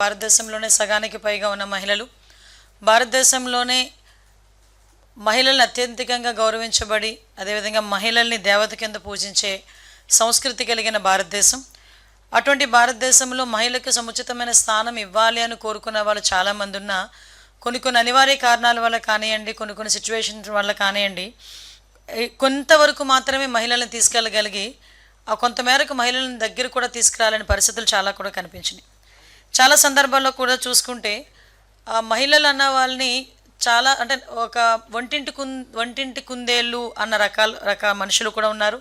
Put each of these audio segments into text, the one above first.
భారతదేశంలోనే సగానికి పైగా ఉన్న మహిళలు, భారతదేశంలోనే మహిళలను అత్యధికంగా గౌరవించబడి అదేవిధంగా మహిళల్ని దేవత కింద పూజించే సంస్కృతి కలిగిన భారతదేశం. అటువంటి భారతదేశంలో మహిళలకు సముచితమైన స్థానం ఇవ్వాలి అని కోరుకున్న వాళ్ళు చాలామంది ఉన్నా కొన్ని అనివార్య కారణాల వల్ల కానివ్వండి, కొన్ని సిచ్యువేషన్స్ వల్ల కానివ్వండి, కొంతవరకు మాత్రమే మహిళలను తీసుకెళ్ళగలిగి కొంతమేరకు మహిళలను దగ్గర కూడా తీసుకురాలని పరిస్థితులు చాలా కూడా కనిపించినాయి. చాలా సందర్భాల్లో కూడా చూసుకుంటే మహిళలు అన్న వాళ్ళని చాలా అంటే ఒక వంటింటి కుందేళ్ళు అన్న రకాల మనుషులు కూడా ఉన్నారు.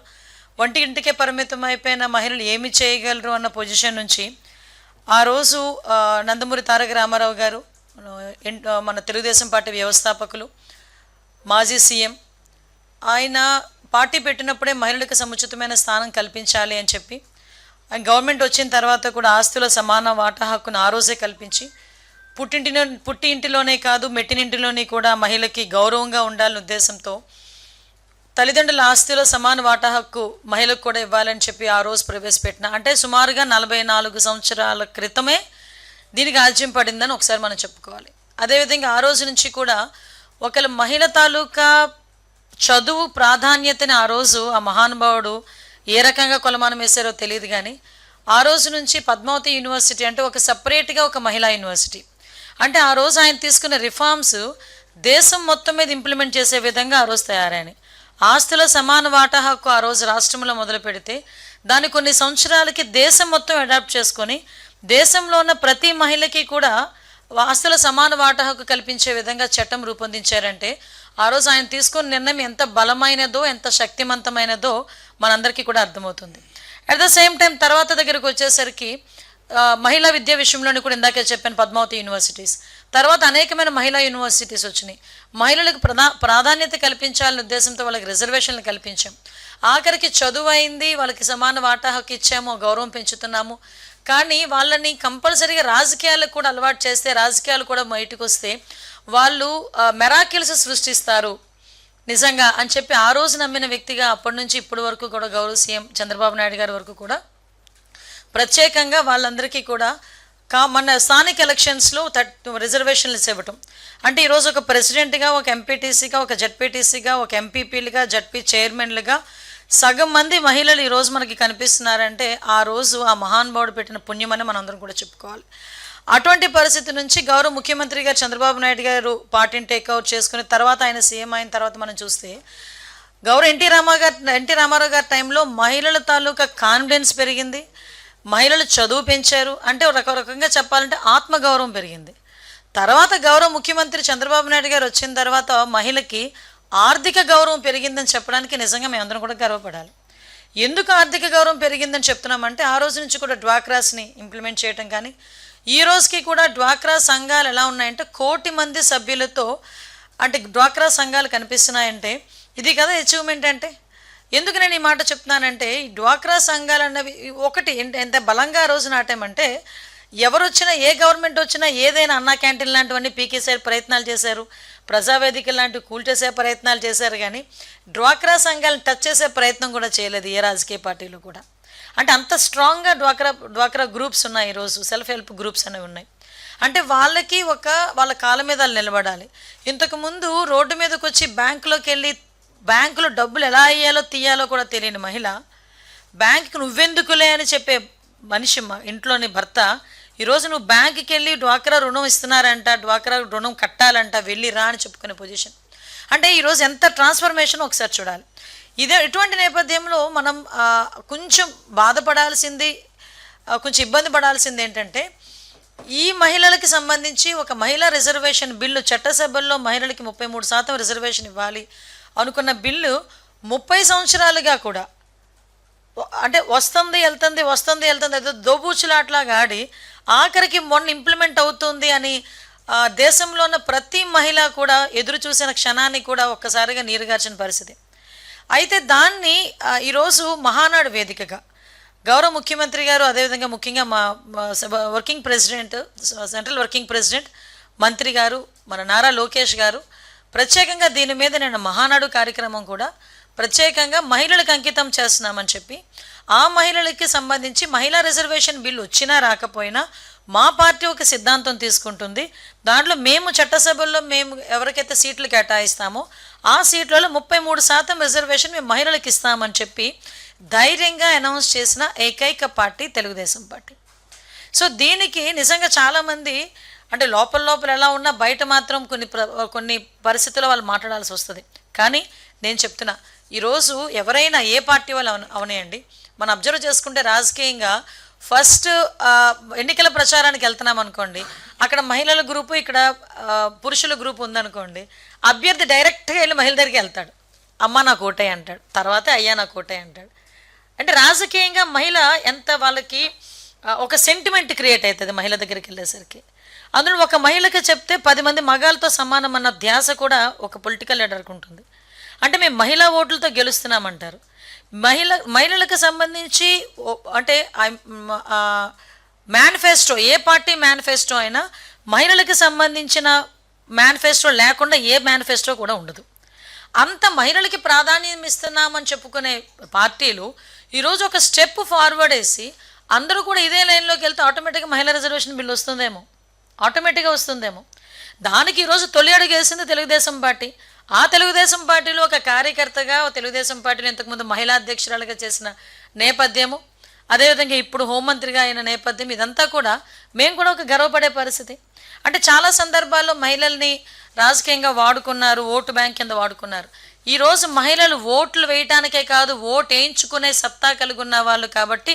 వంటింటికే పరిమితం అయిపోయిన మహిళలు ఏమి చేయగలరు అన్న పొజిషన్ నుంచి ఆ రోజు నందమూరి తారక రామారావు గారు, మన తెలుగుదేశం పార్టీ వ్యవస్థాపకులు, మాజీ సీఎం, ఆయన పార్టీ పెట్టినప్పుడే మహిళలకు సముచితమైన స్థానం కల్పించాలి అని చెప్పి గవర్నమెంట్ వచ్చిన తర్వాత కూడా ఆస్తుల సమాన వాటా హక్కును ఆ రోజే కల్పించి పుట్టి ఇంటిలోనే కాదు మెట్టినింటిలోనే కూడా మహిళకి గౌరవంగా ఉండాలనే ఉద్దేశంతో తల్లిదండ్రుల ఆస్తిలో సమాన వాటా హక్కు మహిళకు కూడా ఇవ్వాలని చెప్పి ఆ రోజు ప్రవేశపెట్టిన, అంటే సుమారుగా 44 సంవత్సరాల క్రితమే దీనికి ఆజ్యం పడిందని ఒకసారి మనం చెప్పుకోవాలి. అదేవిధంగా ఆ రోజు నుంచి కూడా ఒకళ్ళ మహిళ తాలూకా చదువు ప్రాధాన్యతని ఆ రోజు ఆ మహానుభావుడు ఏ రకంగా కొలమానం వేశారో తెలియదు, కానీ ఆ రోజు నుంచి పద్మావతి యూనివర్సిటీ అంటే ఒక సపరేట్గా ఒక మహిళా యూనివర్సిటీ, అంటే ఆ రోజు ఆయన తీసుకున్న రిఫార్మ్స్ దేశం మొత్తం మీద ఇంప్లిమెంట్ చేసే విధంగా ఆ రోజు తయారైనాయి. ఆస్తుల సమాన వాటా హక్కు ఆ రోజు రాష్ట్రంలో మొదలు పెడితే దాన్ని కొన్ని సంవత్సరాలకి దేశం మొత్తం అడాప్ట్ చేసుకొని దేశంలో ఉన్న ప్రతి మహిళకి కూడా ఆస్తుల సమాన వాటా హక్కు కల్పించే విధంగా చట్టం రూపొందించారంటే ఆ రోజు ఆయన తీసుకున్న నిర్ణయం ఎంత బలమైనదో ఎంత శక్తివంతమైనదో మనందరికీ కూడా అర్థమవుతుంది. అట్ ద సేమ్ టైం తర్వాత దగ్గరకు వచ్చేసరికి మహిళా విద్యా విషయంలోని కూడా ఇందాకే చెప్పాను పద్మావతి యూనివర్సిటీస్, తర్వాత అనేకమైన మహిళా యూనివర్సిటీస్ వచ్చినాయి. మహిళలకు ప్రాధాన్యత కల్పించాలనే ఉద్దేశంతో వాళ్ళకి రిజర్వేషన్లు కల్పించాం. ఆఖరికి చదువు అయింది, వాళ్ళకి సమాన వాటా హక్కు ఇచ్చాము, గౌరవం పెంచుతున్నాము. కానీ వాళ్ళని కంపల్సరీగా రాజకీయాలకు కూడా అలవాటు చేస్తే, రాజకీయాలు కూడా బయటకు వస్తే వాళ్ళు మెరాకిల్స్ సృష్టిస్తారు నిజంగా అని చెప్పి ఆ రోజు నమ్మిన వ్యక్తిగా అప్పటి నుంచి ఇప్పటి వరకు కూడా గౌరవ సీఎం చంద్రబాబు నాయుడు గారి వరకు కూడా ప్రత్యేకంగా వాళ్ళందరికీ కూడా మన స్థానిక ఎలక్షన్స్లో రిజర్వేషన్లు ఇవ్వటం, అంటే ఈరోజు ఒక ప్రెసిడెంట్గా, ఒక ఎంపీటీసీగా, ఒక జడ్పీటీసీగా, ఒక ఎంపీపీలుగా, జడ్పీ చైర్మన్లుగా సగం మంది మహిళలు ఈరోజు మనకి కనిపిస్తున్నారంటే ఆ రోజు ఆ మహానుభావుడు పెట్టిన పుణ్యమని మనందరం కూడా చెప్పుకోవాలి. అటువంటి పరిస్థితి నుంచి గౌరవ ముఖ్యమంత్రి గారు చంద్రబాబు నాయుడు గారు పార్టీని టేక్అవుట్ చేసుకుని తర్వాత ఆయన సీఎం అయిన తర్వాత మనం చూస్తే గౌరవ ఎన్టీ రామారావు గారి టైంలో మహిళల తాలూకా కాన్ఫిడెన్స్ పెరిగింది, మహిళలు చదువు పెంచారు, అంటే ఒక రకంగా చెప్పాలంటే ఆత్మగౌరవం పెరిగింది. తర్వాత గౌరవ ముఖ్యమంత్రి చంద్రబాబు నాయుడు గారు వచ్చిన తర్వాత మహిళకి ఆర్థిక గౌరవం పెరిగిందని చెప్పడానికి నిజంగా మేమందరం కూడా గర్వపడాలి. ఎందుకు ఆర్థిక గౌరవం పెరిగిందని చెప్తున్నామంటే ఆ రోజు నుంచి కూడా డ్వాక్రాస్ని ఇంప్లిమెంట్ చేయటం, కానీ ఈ రోజుకి కూడా డ్వాక్రా సంఘాలు ఎలా ఉన్నాయంటే 1 కోటి మంది సభ్యులతో అంటే డ్వాక్రా సంఘాలు కనిపిస్తున్నాయంటే ఇది కదా అచీవ్మెంట్. అంటే ఎందుకు నేను ఈ మాట చెప్తున్నానంటే ఈ డ్వాక్రా సంఘాలు అన్నవి ఒకటి ఎంత బలంగా ఆ రోజు నాటామంటే ఎవరు వచ్చినా ఏ గవర్నమెంట్ వచ్చినా ఏదైనా అన్నా క్యాంటీన్ లాంటివన్నీ పీకేసే ప్రయత్నాలు చేశారు, ప్రజావేదిక లాంటివి కూల్చేసే ప్రయత్నాలు చేశారు, కానీ డ్వాక్రా సంఘాలను టచ్ చేసే ప్రయత్నం కూడా చేయలేదు ఏ రాజకీయ పార్టీలు కూడా. అంటే అంత స్ట్రాంగ్గా డ్వాక్రా గ్రూప్స్ ఉన్నాయి, ఈరోజు సెల్ఫ్ హెల్ప్ గ్రూప్స్ అనేవి ఉన్నాయి. అంటే వాళ్ళకి వాళ్ళ కాళ్ళ మీద నిలబడాలి. ఇంతకుముందు రోడ్డు మీదకి వచ్చి బ్యాంకులోకి వెళ్ళి బ్యాంకులో డబ్బులు ఎలా అయ్యాలో తీయాలో కూడా తెలియని మహిళ బ్యాంకుకి నువ్వెందుకులే అని చెప్పే మనిషి ఇంట్లోని భర్త ఈరోజు నువ్వు బ్యాంకుకి వెళ్ళి డ్వాక్రా రుణం ఇస్తున్నారంట, డ్వాక్రా రుణం కట్టాలంట, వెళ్ళి రా అని చెప్పుకునే పొజిషన్. అంటే ఈరోజు ఎంత ట్రాన్స్ఫర్మేషన్ ఒకసారి చూడాలి. ఇటువంటి నేపథ్యంలో మనం కొంచెం బాధపడాల్సింది, కొంచెం ఇబ్బంది పడాల్సింది ఏంటంటే ఈ మహిళలకి సంబంధించి ఒక మహిళా రిజర్వేషన్ బిల్లు చట్టసభల్లో మహిళలకి 33% రిజర్వేషన్ ఇవ్వాలి అనుకున్న బిల్లు 30 సంవత్సరాలుగా కూడా అంటే వస్తుంది వెళ్తుంది ఏదో దోబూచులాట్లాగా ఆడి ఆఖరికి మొన్న ఇంప్లిమెంట్ అవుతుంది అని దేశంలో ఉన్న ప్రతి మహిళ కూడా ఎదురు చూసిన క్షణాన్ని కూడా ఒక్కసారిగా నీరుగార్చిన పరిస్థితి. అయితే దాన్ని ఈరోజు మహానాడు వేదికగా గౌరవ ముఖ్యమంత్రి గారు, అదేవిధంగా ముఖ్యంగా మా working president, central working president మంత్రి గారు, మన నారా లోకేష్ గారు ప్రత్యేకంగా దీని మీద నేను మహానాడు కార్యక్రమం కూడా ప్రత్యేకంగా మహిళలకు అంకితం చేస్తున్నామని చెప్పి ఆ మహిళలకి సంబంధించి మహిళా రిజర్వేషన్ బిల్లు వచ్చినా రాకపోయినా మా పార్టీ ఒక సిద్ధాంతం తీసుకుంటుంది. దాంట్లో మేము చట్టసభల్లో మేము ఎవరికైతే సీట్లు కేటాయిస్తామో ఆ సీట్లలో 33% రిజర్వేషన్ మేము మహిళలకు ఇస్తామని చెప్పి ధైర్యంగా అనౌన్స్ చేసిన ఏకైక పార్టీ తెలుగుదేశం పార్టీ. సో దీనికి నిజంగా చాలామంది అంటే లోపల ఎలా ఉన్నా బయట మాత్రం కొన్ని పరిస్థితుల్లో వాళ్ళు మాట్లాడాల్సి వస్తుంది. కానీ నేను చెప్తున్నా, ఈరోజు ఎవరైనా ఏ పార్టీ వాళ్ళు అవనేయండి, మనం అబ్జర్వ్ చేసుకుంటే రాజకీయంగా ఫస్ట్ ఎన్నికల ప్రచారానికి వెళ్తున్నాం అనుకోండి, అక్కడ మహిళల గ్రూపు ఇక్కడ పురుషుల గ్రూపు ఉందనుకోండి, అభ్యర్థి డైరెక్ట్గా వెళ్ళి మహిళ దగ్గరికి వెళ్తాడు, అమ్మ నాకు ఓటే అంటాడు, తర్వాతే అయ్యా నాకు ఓటే అంటాడు. అంటే రాజకీయంగా మహిళ ఎంత వాళ్ళకి ఒక సెంటిమెంట్ క్రియేట్ అవుతుంది మహిళ దగ్గరికి వెళ్ళేసరికి. అందులో ఒక మహిళకి చెప్తే 10 మంది మగాళ్ళతో సమానం అన్న ధ్యాస కూడా ఒక పొలిటికల్ లీడర్కి ఉంటుంది. అంటే మేము మహిళా ఓట్లతో గెలుస్తున్నామంటారు. మహిళలకు సంబంధించి అంటే మేనిఫెస్టో, ఏ పార్టీ మేనిఫెస్టో అయినా మహిళలకు సంబంధించిన మేనిఫెస్టో లేకుండా ఏ మేనిఫెస్టో కూడా ఉండదు. అంత మహిళలకి ప్రాధాన్యం ఇస్తున్నామని చెప్పుకునే పార్టీలు ఈరోజు ఒక స్టెప్ ఫార్వర్డ్ వేసి అందరూ కూడా ఇదే లైన్లోకి వెళ్తే ఆటోమేటిక్గా మహిళా రిజర్వేషన్ బిల్ వస్తుందేమో, ఆటోమేటిక్గా వస్తుందేమో. దానికి ఈరోజు తొలి అడుగు వేసింది తెలుగుదేశం పార్టీ. ఆ తెలుగుదేశం పార్టీలో ఒక కార్యకర్తగా తెలుగుదేశం పార్టీని ఇంతకుముందు మహిళా అధ్యక్షురాలుగా చేసిన నేపథ్యము, అదేవిధంగా ఇప్పుడు హోంమంత్రిగా అయిన నేపథ్యం, ఇదంతా కూడా మేము కూడా ఒక గర్వపడే పరిస్థితి. అంటే చాలా సందర్భాల్లో మహిళల్ని రాజకీయంగా వాడుకున్నారు, ఓటు బ్యాంక్ కింద వాడుకున్నారు. ఈరోజు మహిళలు ఓట్లు వేయటానికే కాదు, ఓటు వేయించుకునే సత్తా కలిగి ఉన్న వాళ్ళు కాబట్టి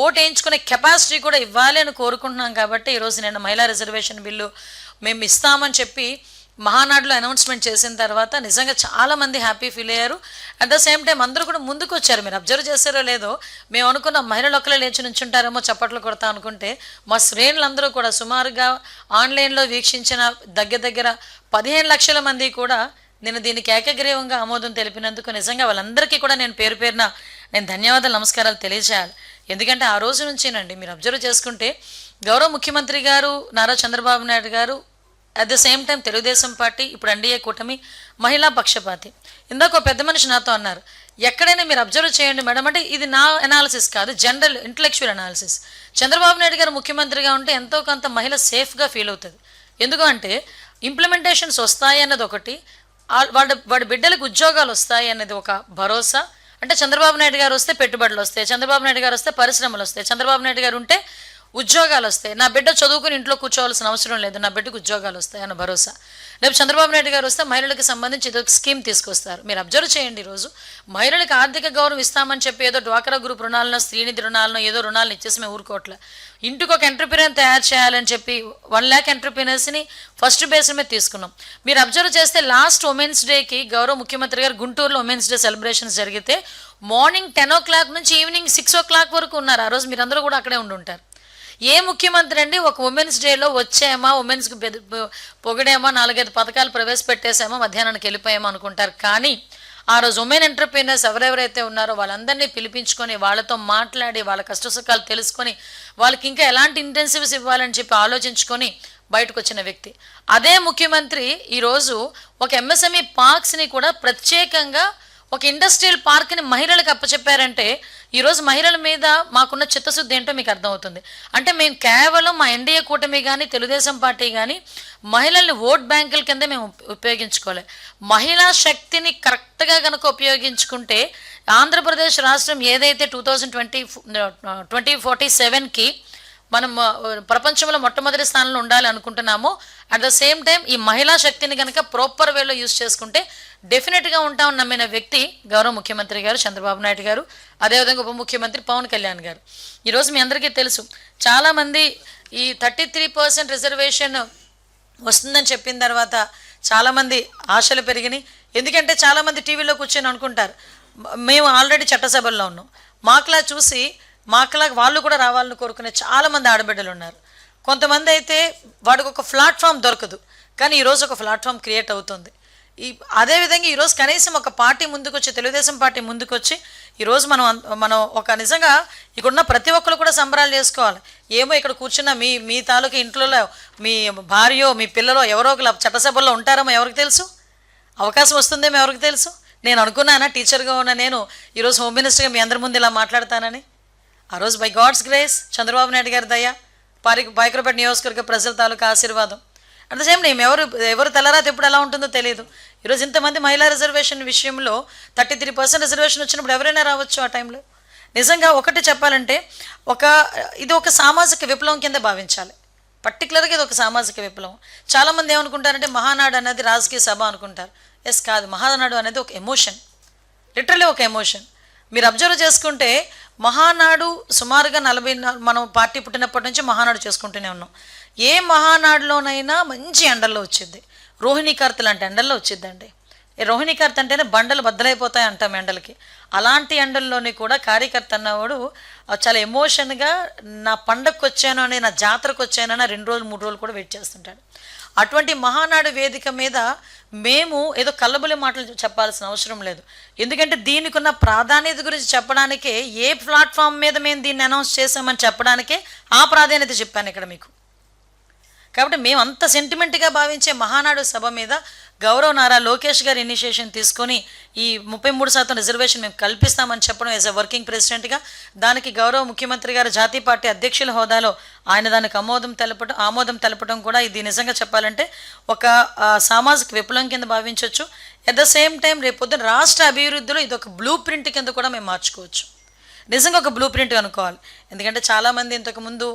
ఓటు వేయించుకునే కెపాసిటీ కూడా ఇవ్వాలి అని కోరుకుంటున్నాం. కాబట్టి ఈరోజు నేను మహిళా రిజర్వేషన్ బిల్లు మేము ఇస్తామని చెప్పి మహానాడులో అనౌన్స్మెంట్ చేసిన తర్వాత నిజంగా చాలామంది హ్యాపీ ఫీల్ అయ్యారు. అట్ ద సేమ్ టైం అందరూ కూడా ముందుకు వచ్చారు. మీరు అబ్జర్వ్ చేశారో లేదో, మేము అనుకున్న మహిళలు ఒక్కలే లేచి నుంచుంటారేమో చప్పట్లు కొడతా అనుకుంటే మా శ్రేణులందరూ కూడా సుమారుగా ఆన్లైన్లో వీక్షించిన దగ్గర 15 లక్షల మంది కూడా నేను దీనికి ఏకగ్రీవంగా ఆమోదం తెలిపినందుకు నిజంగా వాళ్ళందరికీ కూడా నేను పేరు పేరున నేను ధన్యవాదాలు, నమస్కారాలు తెలియజేయాలి. ఎందుకంటే ఆ రోజు నుంచేనండి మీరు అబ్జర్వ్ చేసుకుంటే గౌరవ ముఖ్యమంత్రి గారు నారా చంద్రబాబు నాయుడు గారు, at the same time Telugu Desam party, ఇప్పుడు ఎన్డీఏ కూటమి మహిళా పక్షపాతి. ఇందాక పెద్ద మనిషి నాతో అన్నారు, ఎక్కడైనా మీరు అబ్జర్వ్ చేయండి మేడం, అంటే ఇది నా అనాలిసిస్ కాదు, general intellectual analysis. Chandrababu Naidu గారు ముఖ్యమంత్రిగా ఉంటే ఎంతో కొంత మహిళ సేఫ్గా ఫీల్ అవుతుంది. ఎందుకు అంటే ఇంప్లిమెంటేషన్స్ వస్తాయి అన్నది ఒకటి, వాడి బిడ్డలకు ఉద్యోగాలు వస్తాయి అన్నది ఒక భరోసా. అంటే చంద్రబాబు నాయుడు గారు వస్తే పెట్టుబడులు వస్తాయి, చంద్రబాబు నాయుడు గారు వస్తే పరిశ్రమలు వస్తాయి, చంద్రబాబు నాయుడు గారు ఉంటే ఉద్యోగాలు వస్తాయి, నా బిడ్డ చదువుకుని ఇంట్లో కూర్చోవాల్సిన అవసరం లేదు, నా బిడ్డకు ఉద్యోగాలు వస్తాయి అన్న భరోసా. రేపు చంద్రబాబు నాయుడు గారు వస్తే మహిళలకు సంబంధించి ఇదొక స్కీమ్ తీసుకొస్తారు. మీరు అబ్జర్వ్ చేయండి, ఈరోజు మహిళలకు ఆర్థిక గౌరవం ఇస్తామని చెప్పి ఏదో డ్వాక్రా గ్రూప్ రుణాలను, శ్రీనిధి రుణాలను, ఏదో రుణాలను ఇచ్చేసి మేము ఊరుకోవట్లే. ఇంటికి ఒక ఎంటర్ప్రీనర్ తయారు చేయాలని చెప్పి 1 lakh ఎంటర్ప్రీనర్స్ని ఫస్ట్ బేస్ మీద తీసుకున్నాం. మీరు అబ్జర్వ్ చేస్తే లాస్ట్ ఉమెన్స్ డేకి గౌరవ ముఖ్యమంత్రి గారు గుంటూరులో ఉమెన్స్ డే సెలబ్రేషన్స్ జరిగితే మార్నింగ్ 10 o'clock నుంచి ఈవినింగ్ 6 o'clock వరకు ఉన్నారు. ఆ రోజు మీరందరూ కూడా అక్కడే ఉండుంటారు. ఏ ముఖ్యమంత్రి అండి ఒక ఉమెన్స్ డేలో వచ్చామా, ఉమెన్స్కి పొగిడేమా, 4-5 పథకాలు ప్రవేశపెట్టేసామా, మధ్యాహ్నానికి వెళ్ళిపోయామా అనుకుంటారు. కానీ ఆ రోజు ఉమెన్ ఎంటర్ప్రీనర్స్ ఎవరెవరైతే ఉన్నారో వాళ్ళందరినీ పిలిపించుకొని వాళ్ళతో మాట్లాడి వాళ్ళ కష్టసుఖాలు తెలుసుకొని వాళ్ళకి ఇంకా ఎలాంటి ఇంటెన్సివ్స్ ఇవ్వాలని చెప్పి ఆలోచించుకొని బయటకు వచ్చిన వ్యక్తి. అదే ముఖ్యమంత్రి ఈరోజు ఒక ఎంఎస్ఎంఈ పార్క్స్ని కూడా ప్రత్యేకంగా ఒక ఇండస్ట్రియల్ పార్క్ని మహిళలకు అప్పచెప్పారంటే ఈరోజు మహిళల మీద మాకున్న చిత్తశుద్ధి ఏంటో మీకు అర్థమవుతుంది. అంటే మేము కేవలం మా ఎన్డీఏ కూటమి కానీ తెలుగుదేశం పార్టీ కానీ మహిళల్ని ఓట్ బ్యాంకుల కింద మేము ఉపయోగించుకోవాలి. మహిళా శక్తిని కరెక్ట్గా కనుక ఉపయోగించుకుంటే ఆంధ్రప్రదేశ్ రాష్ట్రం ఏదైతే 2047కి మనం ప్రపంచంలో మొట్టమొదటి స్థానంలో ఉండాలి అనుకుంటున్నామో, అట్ ద సేమ్ టైం ఈ మహిళా శక్తిని కనుక ప్రాపర్ వేలో యూజ్ చేసుకుంటే డెఫినెట్గా ఉంటామని నమ్మిన వ్యక్తి గౌరవ ముఖ్యమంత్రి గారు చంద్రబాబు నాయుడు గారు, అదేవిధంగా ఉప ముఖ్యమంత్రి పవన్ కళ్యాణ్ గారు. ఈరోజు మీ అందరికీ తెలుసు, చాలామంది ఈ 33% రిజర్వేషన్ వస్తుందని చెప్పిన తర్వాత చాలామంది ఆశలు పెరిగినాయి. ఎందుకంటే చాలామంది టీవీలో కూర్చొని అనుకుంటారు మేము ఆల్రెడీ చట్టసభల్లో ఉన్నాం, మాకులా వాళ్ళు కూడా రావాలని కోరుకునే చాలామంది ఆడబిడ్డలు ఉన్నారు. కొంతమంది అయితే వాడికి ఒక ప్లాట్ఫామ్ దొరకదు, కానీ ఈరోజు ఒక ప్లాట్ఫామ్ క్రియేట్ అవుతుంది. అదేవిధంగా ఈరోజు కనీసం ఒక పార్టీ ముందుకొచ్చి, తెలుగుదేశం పార్టీ ముందుకొచ్చి ఈరోజు మనం ఒక నిజంగా ఇక్కడున్న ప్రతి ఒక్కరు కూడా సంబరాలు చేసుకోవాలి. ఏమో ఇక్కడ కూర్చున్న మీ తాలూకా ఇంట్లో మీ భార్యో మీ పిల్లలో ఎవరో ఒకరు చట్టసభల్లో ఉంటారేమో ఎవరికి తెలుసు, అవకాశం వస్తుందేమో ఎవరికి తెలుసు. నేను అనుకున్నానా టీచర్గా ఉన్న నేను ఈరోజు హోమ్ మినిస్టర్గా మీ అందరి ముందు ఇలా మాట్లాడతానని? ఆ రోజు by God's grace, Chandrababu Naidu గారి దయ, పాయకరపేట నియోజకవర్గ ప్రజల తాలూకా ఆశీర్వాదం. అట్ ద సేమ్ టైం ఎవరు తెల్లరాత ఎప్పుడు ఎలా ఉంటుందో తెలియదు. ఈరోజు ఇంతమంది మహిళా రిజర్వేషన్ విషయంలో 33% రిజర్వేషన్ వచ్చినప్పుడు ఎవరైనా రావచ్చు ఆ టైంలో. నిజంగా ఒకటి చెప్పాలంటే ఇది ఒక సామాజిక విప్లవం కింద భావించాలి. పర్టికులర్గా ఇది ఒక సామాజిక విప్లవం. చాలామంది ఏమనుకుంటారంటే మహానాడు అనేది రాజకీయ సభ అనుకుంటారు. ఎస్, కాదు. మహానాడు అనేది ఒక ఎమోషన్, లిటరల్లీ ఒక ఎమోషన్. మీరు అబ్జర్వ్ చేసుకుంటే మహానాడు సుమారుగా మనం పార్టీ పుట్టినప్పటి నుంచి మహానాడు చేసుకుంటూనే ఉన్నాం. ఏ మహానాడులోనైనా మంచి ఎండల్లో వచ్చింది. రోహిణీ కార్తె లాంటి ఎండల్లో వచ్చిందండి. రోహిణీ కార్తె అంటేనే బండలు బద్దలైపోతాయి అంటాం ఎండలకి. అలాంటి ఎండల్లోని కూడా కార్యకర్త అన్నవాడు చాలా ఎమోషన్గా నా పండగకు వచ్చాను అని, నా జాతరకు వచ్చానని 2 రోజులు 3 రోజులు కూడా వెయిట్ చేస్తుంటాడు. అటువంటి మహానాడు వేదిక మీద మేము ఏదో కల్లబుల్లి మాటలు చెప్పాల్సిన అవసరం లేదు. ఎందుకంటే దీనికి ఉన్న ప్రాధాన్యత గురించి చెప్పడానికే, ఏ ప్లాట్ఫామ్ మీద మేము దీన్ని అనౌన్స్ చేసామని చెప్పడానికే ఆ ప్రాధాన్యత చెప్పాను ఇక్కడ మీకు. కాబట్టి మేము అంత సెంటిమెంట్గా భావించే మహానాడు సభ మీద గౌరవ నారా లోకేష్ గారు ఇనిషియేషన్ తీసుకొని ఈ 33% రిజర్వేషన్ మేము కల్పిస్తామని చెప్పడం యాజ్ ఎ వర్కింగ్ ప్రెసిడెంట్గా, దానికి గౌరవ ముఖ్యమంత్రి గారు జాతీయ పార్టీ అధ్యక్షుల హోదాలో ఆయన దానికి ఆమోదం తెలపడం కూడా ఇది నిజంగా చెప్పాలంటే ఒక సామాజిక విప్లవం కింద భావించవచ్చు. అట్ ద సేమ్ టైం రేపొద్దున రాష్ట్ర అభివృద్ధిలో ఇది ఒక బ్లూ ప్రింట్ కింద కూడా మేము మార్చుకోవచ్చు. నిజంగా ఒక బ్లూ ప్రింట్ అనుకోవాలి. ఎందుకంటే చాలామంది ఇంతకుముందు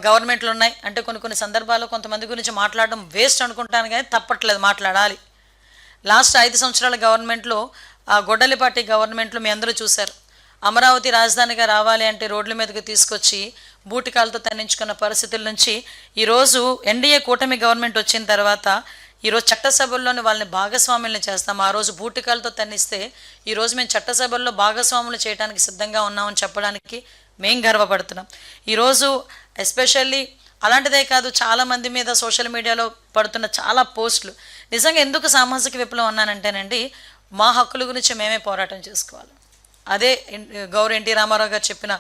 గవర్నమెంట్లు ఉన్నాయి అంటే కొన్ని సందర్భాల్లో కొంతమంది గురించి మాట్లాడడం వేస్ట్ అనుకుంటాను, కానీ తప్పట్లేదు, మాట్లాడాలి. లాస్ట్ 5 సంవత్సరాల గవర్నమెంట్లో, గొడ్డలిపాటి గవర్నమెంట్లో మీ అందరూ చూశారు. అమరావతి రాజధానిగా రావాలి అంటే రోడ్ల మీదకి తీసుకొచ్చి బూటికాలతో తన్నించుకున్న పరిస్థితుల నుంచి ఈరోజు ఎన్డీఏ కూటమి గవర్నమెంట్ వచ్చిన తర్వాత ఈరోజు చట్టసభల్లోని వాళ్ళని భాగస్వాములను చేస్తాం. ఆ రోజు బూటికాలతో తన్నిస్తే ఈరోజు మేము చట్టసభల్లో భాగస్వాములు చేయడానికి సిద్ధంగా ఉన్నామని చెప్పడానికి మేము గర్వపడుతున్నాం. ఈరోజు ఎస్పెషల్లీ అలాంటిదే కాదు, చాలామంది మీద సోషల్ మీడియాలో పడుతున్న చాలా పోస్టులు. నిజంగా ఎందుకు సామాజిక విప్లవం అన్నానంటేనండి, మా హక్కుల గురించి మేమే పోరాటం చేసుకోవాలి. అదే గౌరవ ఎన్టీ రామారావు గారు చెప్పిన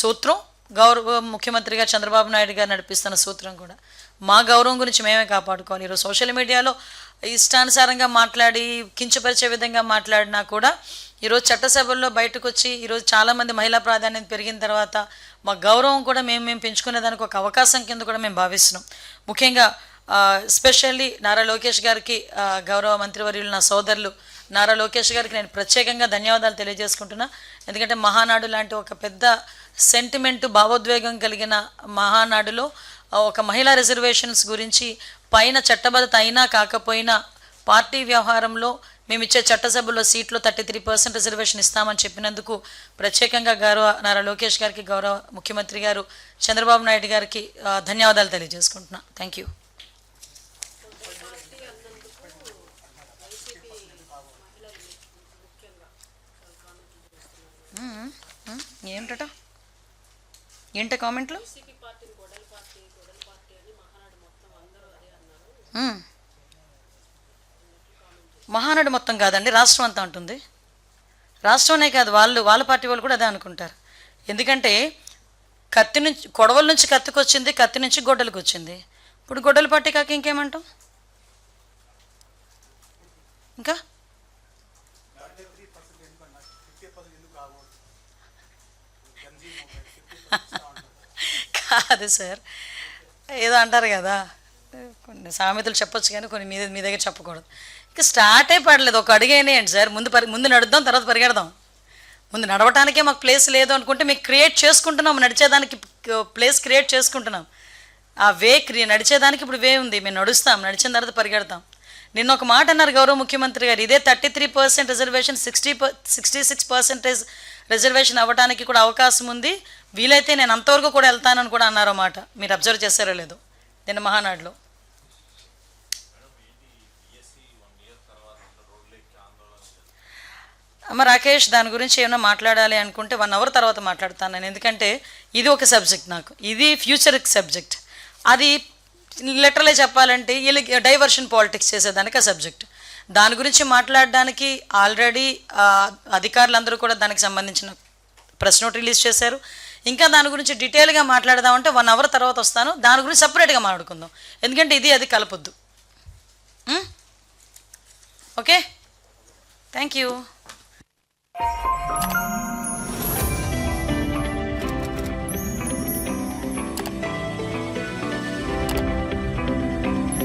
సూత్రం, గౌరవ ముఖ్యమంత్రి గారు చంద్రబాబు నాయుడు గారు నడిపిస్తున్న సూత్రం కూడా. మా గౌరవం గురించి మేమే కాపాడుకోవాలి. ఈరోజు సోషల్ మీడియాలో ఇష్టానుసారంగా మాట్లాడి కించపరిచే విధంగా మాట్లాడినా కూడా ఈరోజు చట్టసభల్లో బయటకు వచ్చి ఈరోజు చాలామంది మహిళా ప్రాధాన్యత పెరిగిన తర్వాత మా గౌరవం కూడా మేము పెంచుకునేదానికి ఒక అవకాశం కింద కూడా మేము భావిస్తున్నాం. ముఖ్యంగా ఎస్పెషల్లీ నారా లోకేష్ గారికి, గౌరవ మంత్రివర్యులు నా సోదరులు నారా లోకేష్ గారికి నేను ప్రత్యేకంగా ధన్యవాదాలు తెలియజేసుకుంటున్నా. ఎందుకంటే మహానాడు లాంటి ఒక పెద్ద సెంటిమెంటు, భావోద్వేగం కలిగిన మహానాడులో ఒక మహిళా రిజర్వేషన్స్ గురించి పైన చట్టబద్ధత అయినా కాకపోయినా పార్టీ వ్యవహారంలో మేము ఇచ్చే చట్టసభలో సీట్లో 33% రిజర్వేషన్ ఇస్తామని చెప్పినందుకు ప్రత్యేకంగా గౌరవ నారా లోకేష్ గారికి, గౌరవ ముఖ్యమంత్రి గారు చంద్రబాబు నాయుడు గారికి ధన్యవాదాలు తెలియజేసుకుంటున్నా. Thank you. ఏంట కామెంట్లు? మహానాడు మొత్తం కాదండి, రాష్ట్రం అంతా ఉంటుంది. రాష్ట్రమే కాదు, వాళ్ళ పార్టీ వాళ్ళు కూడా అదే అనుకుంటారు. ఎందుకంటే కొడవల నుంచి కత్తికి వచ్చింది, కత్తి నుంచి గొడ్డలకు వచ్చింది. ఇప్పుడు గొడ్డల పార్టీ కాక ఇంకేమంటాం? ఇంకా కాదు సార్, ఏదో అంటారు కదా, కొన్ని సామెతలు చెప్పొచ్చు కానీ కొన్ని మీ దగ్గర చెప్పకూడదు. ఇంకా స్టార్టే పడలేదు, ఒక అడుగైనాయండి సార్. ముందు నడుద్దాం, తర్వాత పరిగెడదాం. ముందు నడవటానికే మాకు ప్లేస్ లేదు అనుకుంటే మీకు క్రియేట్ చేసుకుంటున్నాం, నడిచేదానికి ప్లేస్ క్రియేట్ చేసుకుంటున్నాం. ఆ నడిచేదానికి ఇప్పుడు ఉంది, మేము నడుస్తాం, నడిచిన తర్వాత పరిగెడతాం. నిన్న ఒక మాట అన్నారు గౌరవ ముఖ్యమంత్రి గారు, ఇదే 33% రిజర్వేషన్ 66% రిజర్వేషన్ అవ్వడానికి కూడా అవకాశం ఉంది, వీలైతే నేను అంతవరకు కూడా వెళ్తానని కూడా అన్నారో మాట. మీరు అబ్జర్వ్ చేశారో లేదో నిన్న మహానాడులో. అమ్మ రాకేష్, దాని గురించి ఏమైనా మాట్లాడాలి అనుకుంటే 1 అవర్ తర్వాత మాట్లాడతాను నేను. ఎందుకంటే ఇది ఒక సబ్జెక్ట్, నాకు ఇది ఫ్యూచర్ సబ్జెక్ట్. అది లిటరలీ చెప్పాలంటే వీళ్ళకి డైవర్షన్ పాలిటిక్స్ చేసేదానికి ఆ సబ్జెక్ట్. దాని గురించి మాట్లాడడానికి ఆల్రెడీ అధికారులందరూ కూడా దానికి సంబంధించిన ప్రెస్ నోట్ రిలీజ్ చేశారు. ఇంకా దాని గురించి డీటెయిల్గా మాట్లాడదామంటే 1 అవర్ తర్వాత వస్తాను, దాని గురించి సపరేట్గా మాట్లాడుకుందాం. ఎందుకంటే అది కలపొద్దు. Okay, thank you.